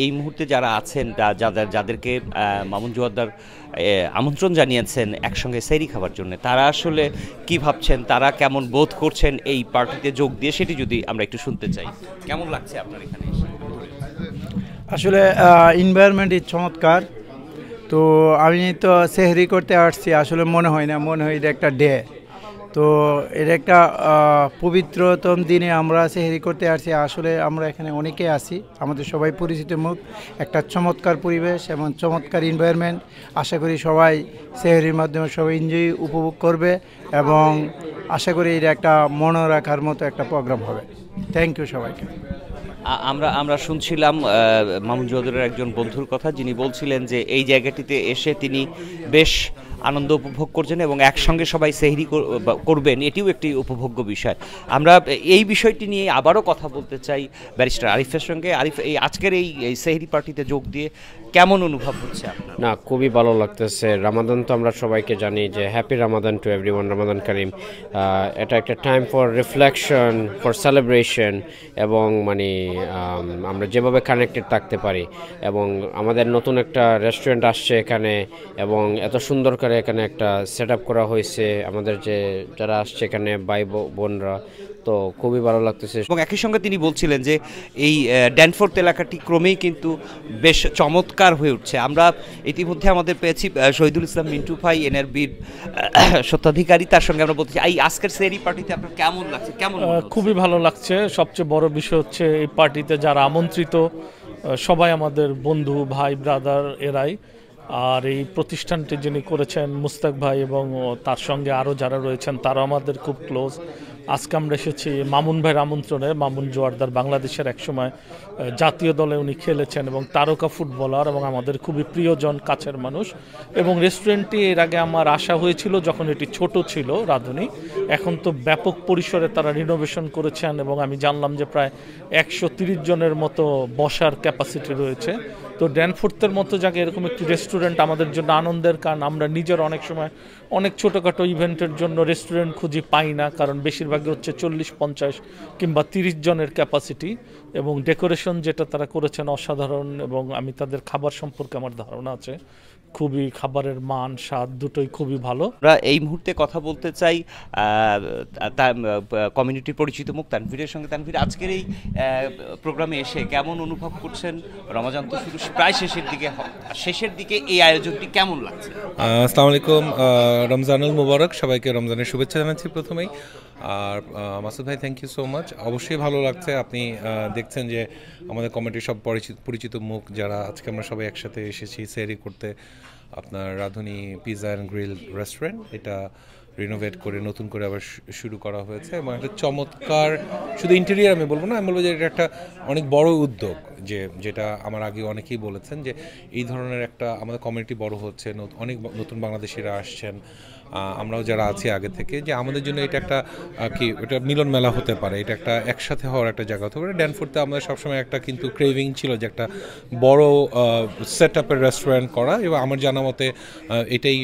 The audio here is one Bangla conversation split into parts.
এই মুহূর্তে যারা আছেন যাদেরকে মামুন জোয়ারদার আমন্ত্রণ জানিয়েছেন একসঙ্গে সেহরি খাবার জন্য, তারা আসলে কি ভাবছেন, তারা কেমন বোধ করছেন এই পার্টিতে যোগ দিয়ে, সেটি যদি আমরা একটু শুনতে চাই। কেমন লাগছে আপনার এখানে এসে? আসলে এনভায়রনমেন্ট চমৎকার। তো আমি তো সেহরি করতে আসছি, আসলে মনে হয় না, মনে হয় এটা একটা ডে। তো এটা একটা পবিত্রতম দিনে আমরা সেহরি করতে আসছি। আসলে আমরা এখানে অনেকে আছি, আমাদের সবাই পরিচিত মুখ, একটা চমৎকার পরিবেশ এবং চমৎকার এনভায়রনমেন্ট। আশা করি সবাই সেহরির মাধ্যমে সবাই এনজয় উপভোগ করবে এবং আশা করি এটা একটা মনে রাখার মতো একটা প্রোগ্রাম হবে। থ্যাংক ইউ সবাইকে। আমরা শুনছিলাম মামুন জোয়ারদারের একজন বন্ধুর কথা, যিনি বলছিলেন যে এই জায়গাটিতে এসে তিনি বেশ আনন্দ উপভোগ করছেন এবং একসঙ্গে সবাই সেহরি করবেন, এটিও একটি উপভোগ্য বিষয়। আমরা এই বিষয়টি নিয়ে আবারও কথা বলতে চাই ব্যারিস্টার আরিফের সঙ্গে। আরিফ, এই আজকের এই সেহরি পার্টিতে যোগ দিয়ে কেমন অনুভব হচ্ছে আপনার? না, খুবই ভালো লাগতেছে। রামাদান তো আমরা সবাইকে জানি যে happy Ramadan to everyone, Ramadan Kareem. এটা একটা time for reflection, for celebration, এবং মানে আমরা যেভাবে কানেক্টেড থাকতে পারি। এবং আমাদের নতুন একটা রেস্টুরেন্ট আসছে এখানে, এবং এত সুন্দর করে এখানে একটা সেট আপ করা হয়েছে। আমাদের যারা আসছে এখানে ভাই বোনরা, তো খুবই ভালো লাগতেছে। এবং একই সঙ্গে তিনি বলছিলেন যে এই ড্যানফোর্থ এলাকাটি ক্রমেই কিন্তু বেশ চমৎকার হয়ে উঠছে। আমরা ইতিমধ্যে আমাদের পেয়েছি শহীদুল ইসলাম মিন্টু ভাই, এনআরবির স্বত্বাধিকারী, তার সঙ্গে আমরা বলতে চাই এই আজকের সেহরি পার্টিতে আপনার কেমন লাগছে? খুবই ভালো লাগছে। সবচেয়ে বড় বিষয় হচ্ছে এই পার্টিতে যারা আমন্ত্রিত সবাই আমাদের বন্ধু, ভাই, ব্রাদার এরাই। আর এই প্রতিষ্ঠানটি যিনি করেছেন মুস্তাক ভাই এবং তার সঙ্গে আরও যারা রয়েছেন তারাও আমাদের খুব ক্লোজ। আজকে আমরা এসেছি মামুন ভাইয়ের আমন্ত্রণে। মামুন জোয়ারদার বাংলাদেশের একসময় জাতীয় দলে উনি খেলেছেন এবং তারকা ফুটবলার এবং আমাদের খুবই প্রিয়জন, কাছের মানুষ। এবং রেস্টুরেন্টটি এর আগে আমার আসা হয়েছিল যখন এটি ছোট ছিল, রাঁধুনি। এখন তো ব্যাপক পরিসরে তারা রিনোভেশন করেছেন এবং আমি জানলাম যে প্রায় 130 জনের মতো বসার ক্যাপাসিটি রয়েছে। তো ড্যানফোর্থের মতো জায়গায় এরকম একটি রেস্টুরেন্ট আমাদের জন্য আনন্দের, কারণ আমরা নিজের অনেক সময় অনেক ছোটোখাটো ইভেন্টের জন্য রেস্টুরেন্ট খুঁজি, পাই না, কারণ বেশিরভাগই হচ্ছে 40-50 কিংবা 30 জনের ক্যাপাসিটি। এবং ডেকোরেশন যেটা তারা করেছেন অসাধারণ, এবং আমি তাদের খাবার সম্পর্কে আমার ধারণা আছে, খুবই খাবারের মান স্বাদ দুটোই খুবই ভালো। আমরা এই মুহূর্তে কথা বলতে চাই কমিউনিটির পরিচিত মুখ তানভীরের সঙ্গে। তানভীর, আজকের এই প্রোগ্রামে এসে কেমন অনুভব করছেন? রমজান তো শুরু প্রায় শেষের দিকে এই আয়োজনটি কেমন লাগছে? আসসালামু আলাইকুম, রমজানুল মুবারক, সবাইকে রমজানের শুভেচ্ছা জানাচ্ছি প্রথমেই। আর মাসুদ ভাই, থ্যাংক ইউ সো মাচ। অবশ্যই ভালো লাগছে। আপনি দেখছেন যে আমাদের কমিটির সব পরিচিত মুখ যারা, আজকে আমরা সবাই একসাথে এসেছি সেহরি করতে। আপনার রাঁধুনি পিৎজা অ্যান্ড গ্রিল রেস্টুরেন্ট, এটা রিনোভেট করে নতুন করে আবার শুরু করা হয়েছে এবং একটা চমৎকার, শুধু ইন্টেরিয়ার আমি বলবো না, আমি বলবো যে এটা একটা অনেক বড় উদ্যোগ, যেটা আমার আগে অনেকেই বলেছেন যে এই ধরনের একটা আমাদের কমিউনিটি বড় হচ্ছে, অনেক নতুন বাংলাদেশিরা আসছেন, আমরাও যারা আছি আগে থেকে, যে আমাদের জন্য এটা একটা এটা মিলন মেলা হতে পারে, এটা একটা একসাথে হওয়ার একটা জায়গা হতে পারে। ড্যানফোর্থে আমাদের সবসময় একটা কিন্তু ক্রেভিং ছিল যে একটা বড় সেট আপের রেস্টুরেন্ট করা, এবং আমার জানা মতে এটাই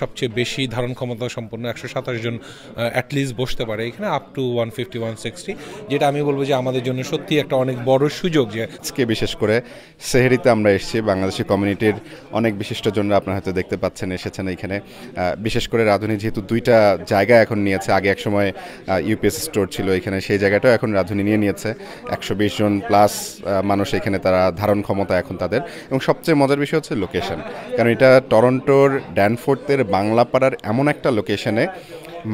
সবচেয়ে বেশি ধারণ ক্ষমতা সম্পন্ন। 127 জন অ্যাটলিস্ট বসতে পারে এখানে, আপ টু 150-160, যেটা আমি বলবো যে আমাদের জন্য সত্যি একটা অনেক বড় সুযোগ। যে আজকে বিশেষ করে সেহরিতে আমরা এসেছি, বাংলাদেশি কমিউনিটির অনেক বিশিষ্টজনরা আপনারা হয়তো দেখতে পাচ্ছেন এসেছেন এখানে। বিশেষ করে রাঁধুনি যেহেতু 2টা জায়গা এখন নিয়েছে, আগে এক সময় ইউপিএস স্টোর ছিল এখানে, সেই জায়গাটাও এখন রাঁধুনি নিয়েছে। 120 জন প্লাস মানুষ এখানে, তারা ধারণ ক্ষমতা এখন তাদের। এবং সবচেয়ে মজার বিষয় হচ্ছে লোকেশন, কারণ এটা টরন্টোর ড্যানফোর্থের বাংলাপাড়ার এমন একটা লোকেশনে,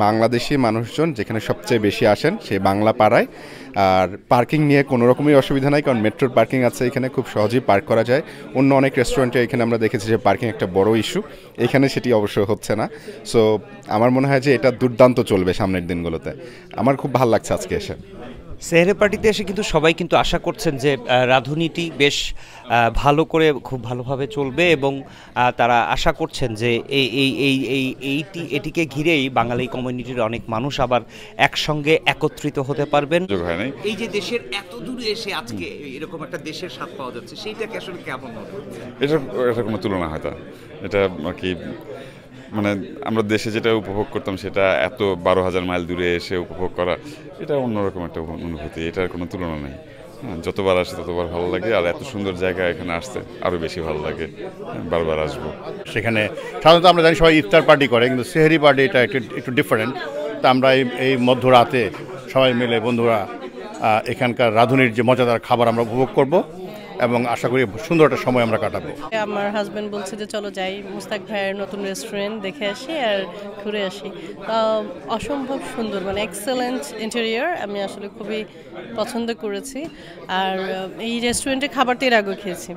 বাংলাদেশি মানুষজন যেখানে সবচেয়ে বেশি আসেন সেই বাংলা পাড়ায়। আর পার্কিং নিয়ে কোনো রকমই অসুবিধা নাই, কারণ মেট্রোর পার্কিং আছে এখানে, খুব সহজেই পার্ক করা যায়। অন্য অনেক রেস্টুরেন্টে এখানে আমরা দেখেছি যে পার্কিং একটা বড় ইস্যু, এখানে সেটি অবশ্য হচ্ছে না। সো আমার মনে হয় যে এটা দুর্দান্ত চলবে সামনের দিনগুলোতে। আমার খুব ভালো লাগছে আজকে এসে। সেহরি পার্টিতে এসে কিন্তু সবাই কিন্তু আশা করছেন যে রাঁধুনিটি বেশ ভালো করে, খুব ভালোভাবে চলবে, এবং তারা আশা করছেন যে এটিকে ঘিরেই বাঙালি কমিউনিটির অনেক মানুষ আবার একসঙ্গে একত্রিত হতে পারবেন। এই যে দেশের এত দূরে এসে আজকে এরকম একটা দেশের স্বাদ পাওয়া যাচ্ছে, সেইটাকে আসলে কেমন হবে? এটা কোনো তুলনা হয় না। এটা আর কি, মানে আমরা দেশে যেটা উপভোগ করতাম সেটা এত 12,000 মাইল দূরে এসে উপভোগ করা, এটা অন্যরকম একটা অনুভূতি, এটার কোনো তুলনা নেই। হ্যাঁ, যতবার আসি ততবার ভালো লাগে, আর এত সুন্দর জায়গা এখানে আসতে আরও বেশি ভালো লাগে, বারবার আসবো। সেখানে সাধারণত আমরা জানি সবাই ইফতার পার্টি করে, কিন্তু সেহরি পার্টি এটা একটু ডিফারেন্ট। তা আমরা এই মধ্যরাতে সবাই মিলে বন্ধুরা এখানকার রাঁধুনির যে মজাদার খাবার আমরা উপভোগ করব এবং আশা করি সুন্দর একটা সময় আমরা কাটাবো। আমার হাজব্যান্ড বলছে যে চলো যাই মুস্তাক ভাইয়ের নতুন রেস্টুরেন্ট দেখে আসি আর ঘুরে আসি। অসম্ভব সুন্দর, মানে এক্সেলেন্ট ইন্টেরিয়র, আমি আসলে খুবই পছন্দ করেছি। আর এই রেস্টুরেন্টে খাবারটা এর আগেও খেয়েছি,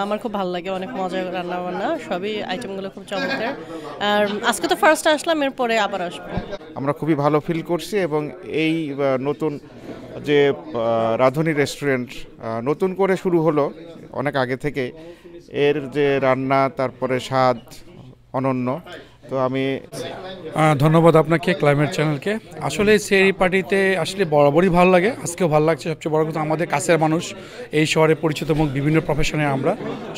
আমার খুব ভালো লাগে, অনেক মজা রান্না বান্না, সবই আইটেমগুলো খুব চমৎকার। আর আজকে তো ফার্স্ট আসলাম, এরপরে আবার আসবো। আমরা খুবই ভালো ফিল করছি এবং এই নতুন যে রাঁধুনি রেস্টুরেন্ট নতুন করে শুরু হলো অনেক আগে থেকে, এর যে রান্না তারপরে স্বাদ অনন্য। তো আমি ধন্যবাদ আপনাকে, ক্লাইমেট চ্যানেলকে। আসলে সেহরি পার্টিতে আসলে বরাবরই ভালো লাগে, আজকেও ভালো লাগছে। সবচেয়ে বড় কথা, আমাদের কাছের মানুষ, এই শহরে পরিচিত মুখ, বিভিন্ন প্রফেশনে আমরা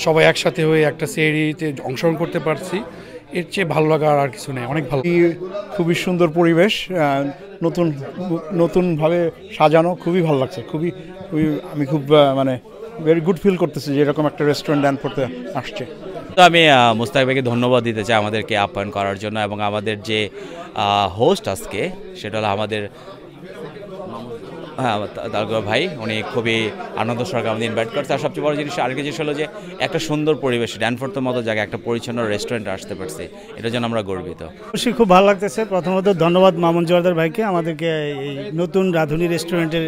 সবাই একসাথে হয়ে একটা সেহরিতে অংশগ্রহণ করতে পারছি, এর চেয়ে ভালো লাগা আর কিছু নেই। অনেক ভালো, খুবই সুন্দর পরিবেশ, নতুনভাবে সাজানো, খুবই ভালো লাগছে। আমি খুব মানে ভেরি গুড ফিল করতেছি যে এরকম একটা রেস্টুরেন্ট ড্যানফোর্ডে আসছে। তো আমি মুস্তাক ভাইকে ধন্যবাদ দিতে চাই আমাদেরকে আপ্যায়ন করার জন্য, এবং আমাদের যে হোস্ট আজকে সেটা হলো আমাদের তালগর ভাই, উনি খুবই আনন্দ সহকারে আমাদের ইনভাইট করছে। আর সবচেয়ে বড় জিনিস, আরেকটা জিনিস হলো যে একটা সুন্দর পরিবেশ, ড্যানফোর্ডের মতো জায়গায় একটা পরিচ্ছন্ন রেস্টুরেন্টে আসতে পারছি, এটার জন্য আমরা গর্বিত। অবশ্যই খুব ভালো লাগতেছে। প্রথমত ধন্যবাদ মামুন জোয়ারদার ভাইকে, আমাদেরকে এই নতুন রাঁধুনি রেস্টুরেন্টের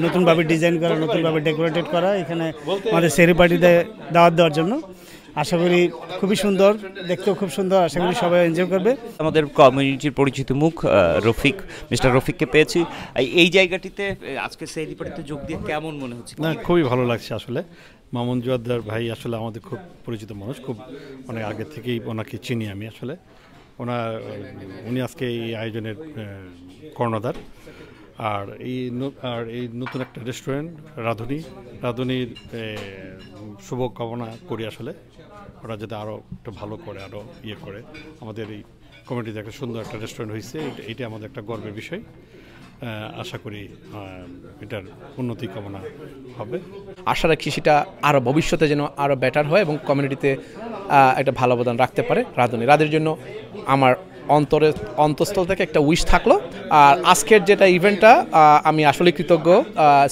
নতুনভাবে ডিজাইন করা, নতুনভাবে ডেকোরেটেড করা, এখানে আমাদের সেহরি পার্টিতে দাওয়াত দেওয়ার জন্য। আশা করি খুবই সুন্দর, দেখতেও খুব সুন্দর, আশা করি সবাই এনজয় করবে। আমাদের কমিউনিটির পরিচিত মুখ রফিক, মিস্টার রফিককে পেয়েছি এই জায়গাটিতে। আজকে সেহরি পার্টিতে যোগ দিয়ে কেমন মনে হচ্ছে? না, খুবই ভালো লাগছে আসলে। মামুন জোয়ারদার ভাই আসলে আমাদের খুব পরিচিত মানুষ, খুব অনেক আগে থেকেই ওনাকে চিনি আমি আসলে। উনি আজকে এই আয়োজনের কর্ণধার। আর এই নতুন একটা রেস্টুরেন্ট রাঁধুনির শুভকামনা করি আসলে, ওরা যাতে আরও একটু ভালো করে, আরও করে। আমাদের এই কমিটিতে একটা সুন্দর একটা রেস্টুরেন্ট হয়েছে, এইটা আমাদের একটা গর্বের বিষয়। আশা করি এটার উন্নতি কামনা হবে। আশা রাখছি সেটা আরও ভবিষ্যতে যেন আরও বেটার হয় এবং কমিউনিটিতে একটা ভালো অবদান রাখতে পারে রাঁধুনির জন্য। আমার অন্তঃস্থল থেকে একটা উইশ থাকলো। আর আজকের যেটা ইভেন্টটা, আমি আসলে কৃতজ্ঞ,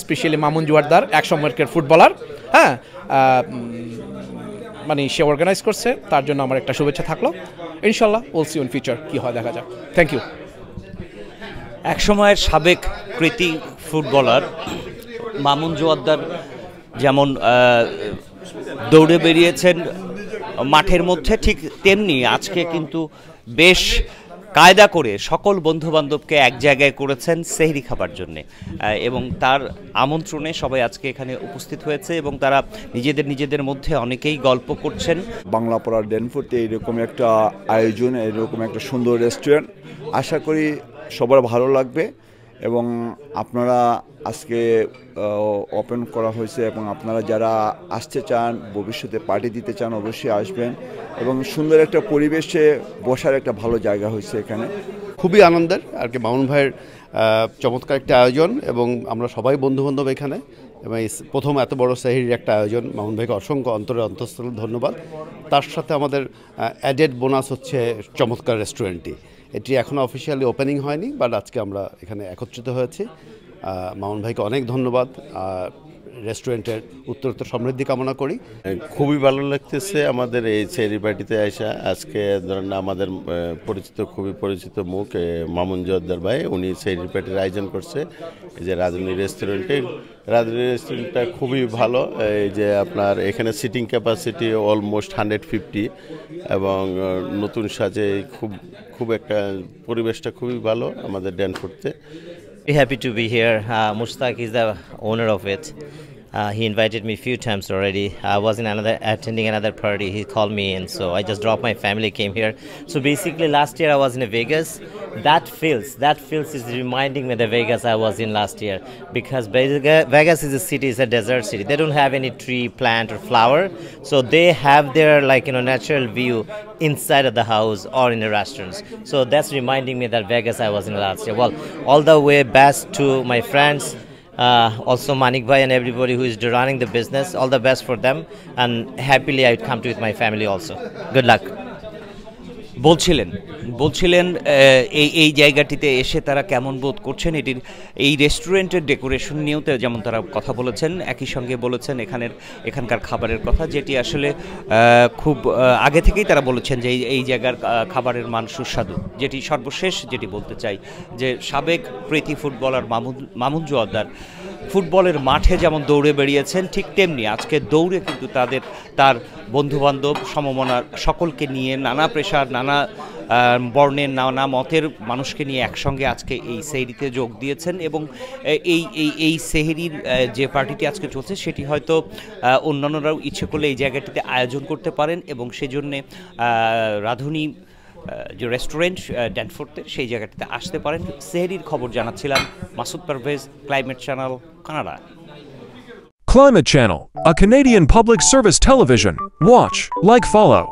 স্পেশালি মামুন জোয়ারদার, এক সময়কার ফুটবলার, হ্যাঁ, মানে সে অর্গানাইজ করছে, তার জন্য আমার একটা শুভেচ্ছা থাকলো। ইনশাল্লাহ উইল সি ইন ফিউচার কী হয় দেখা যাক। Thank you. এক সময়ের সাবেক কৃতি ফুটবলার মামুন জোয়ারদার যেমন দৌড়ে বেরিয়েছেন মাঠের মধ্যে, ঠিক তেমনি আজকে কিন্তু বেশ কায়দা করে সকল বন্ধুবান্ধবকে এক জায়গায় করেছেন সেহরি খাবার জন্যে, এবং তার আমন্ত্রণে সবাই আজকে এখানে উপস্থিত হয়েছে এবং তারা নিজেদের মধ্যে অনেকেই গল্প করছেন। বাংলাপাড়ার ড্যানফোর্ডে এইরকম একটা আয়োজন, এইরকম একটা সুন্দর রেস্টুরেন্ট, আশা করি সবার ভালো লাগবে। এবং আপনারা আজকে ওপেন করা হয়েছে, এবং আপনারা যারা আসতে চান, ভবিষ্যতে পার্টি দিতে চান, অবশ্যই আসবেন। এবং সুন্দর একটা পরিবেশে বসার একটা ভালো জায়গা হয়েছে এখানে। খুবই আনন্দের আর কি, মামুন ভাইয়ের চমৎকার একটা আয়োজন, এবং আমরা সবাই বন্ধুবান্ধব এখানে, এবং প্রথম এত বড় সেহরির একটা আয়োজন। মামুন ভাইকে অসংখ্য অন্তঃস্থল ধন্যবাদ। তার সাথে আমাদের অ্যাডেড বোনাস হচ্ছে চমৎকার রেস্টুরেন্টটি। এটি এখনও অফিসিয়ালি ওপেনিং হয়নি, বাট আজকে আমরা এখানে একত্রিত হয়েছি। মামুন ভাইকে অনেক ধন্যবাদ। রেস্টুরেন্টের উত্তরোত্তর সমৃদ্ধি কামনা করি। খুবই ভালো লাগতেছে আমাদের এই সেহরি পার্টিতে আসা। আজকে ধরেন আমাদের খুবই পরিচিত মুখ মামুন জোয়ারদার ভাই, উনি সেহরি পার্টির আয়োজন করছে এই যে রাঁধুনি রেস্টুরেন্টটা খুবই ভালো। এই যে আপনার এখানে সিটিং ক্যাপাসিটি অলমোস্ট 150, এবং নতুন সাজে খুব একটা পরিবেশটা খুবই ভালো আমাদের ড্যানফোর্ডে। Happy to be here. Mustak is the owner of it. He invited me a few times already. I was attending another party. He called me, and so I just dropped my family, came here. So basically, last year I was in Vegas. That feels is reminding me of the Vegas I was in last year, because Vegas is a city, it's a desert city. They don't have any tree, plant, or flower, so they have their natural view inside of the house or in the restaurants. So that's reminding me that Vegas I was in last year. Well, all the way best to my friends. Also Manik Bhai and everybody who is running the business. All the best for them, and happily I would come to with my family also. Good luck. বলছিলেন এই জায়গাটিতে এসে তারা কেমন বোধ করছেন, এটির এই রেস্টুরেন্টের ডেকোরেশন নিয়েও যেমন তারা কথা বলেছেন, একই সঙ্গে বলেছেন এখানকার খাবারের কথা, যেটি আসলে খুব আগে থেকেই তারা বলেছেন যে এই জায়গার খাবারের মান সুস্বাদু। যেটি সর্বশেষ যেটি বলতে চাই যে সাবেক প্রীতি ফুটবলার মামুন জোয়ারদার ফুটবলের মাঠে যেমন দৌড়ে বেরিয়েছেন, ঠিক তেমনি আজকে দৌড়ে কিন্তু তার বন্ধুবান্ধব সমমনার সকলকে নিয়ে নানা পেশার নানা বর্ণের নানা মতের মানুষকে নিয়ে একসঙ্গে আজকে এই সেহরিতে যোগ দিয়েছেন। এবং এই সেহরির যে পার্টিটি আজকে চলছে সেটি হয়তো অন্যান্যরাও ইচ্ছে করলে এই জায়গাটিতে আয়োজন করতে পারেন, এবং সেজন্যে রাঁধুনি যে রেস্টুরেন্ট ড্যানফোর্থের সেই জায়গাটিতে আসতে পারেন। সেহরির খবর জানাচ্ছিলাম Masud Parvez, climate channel, Canada. Climate Channel, a Canadian public service television. Watch, like, follow.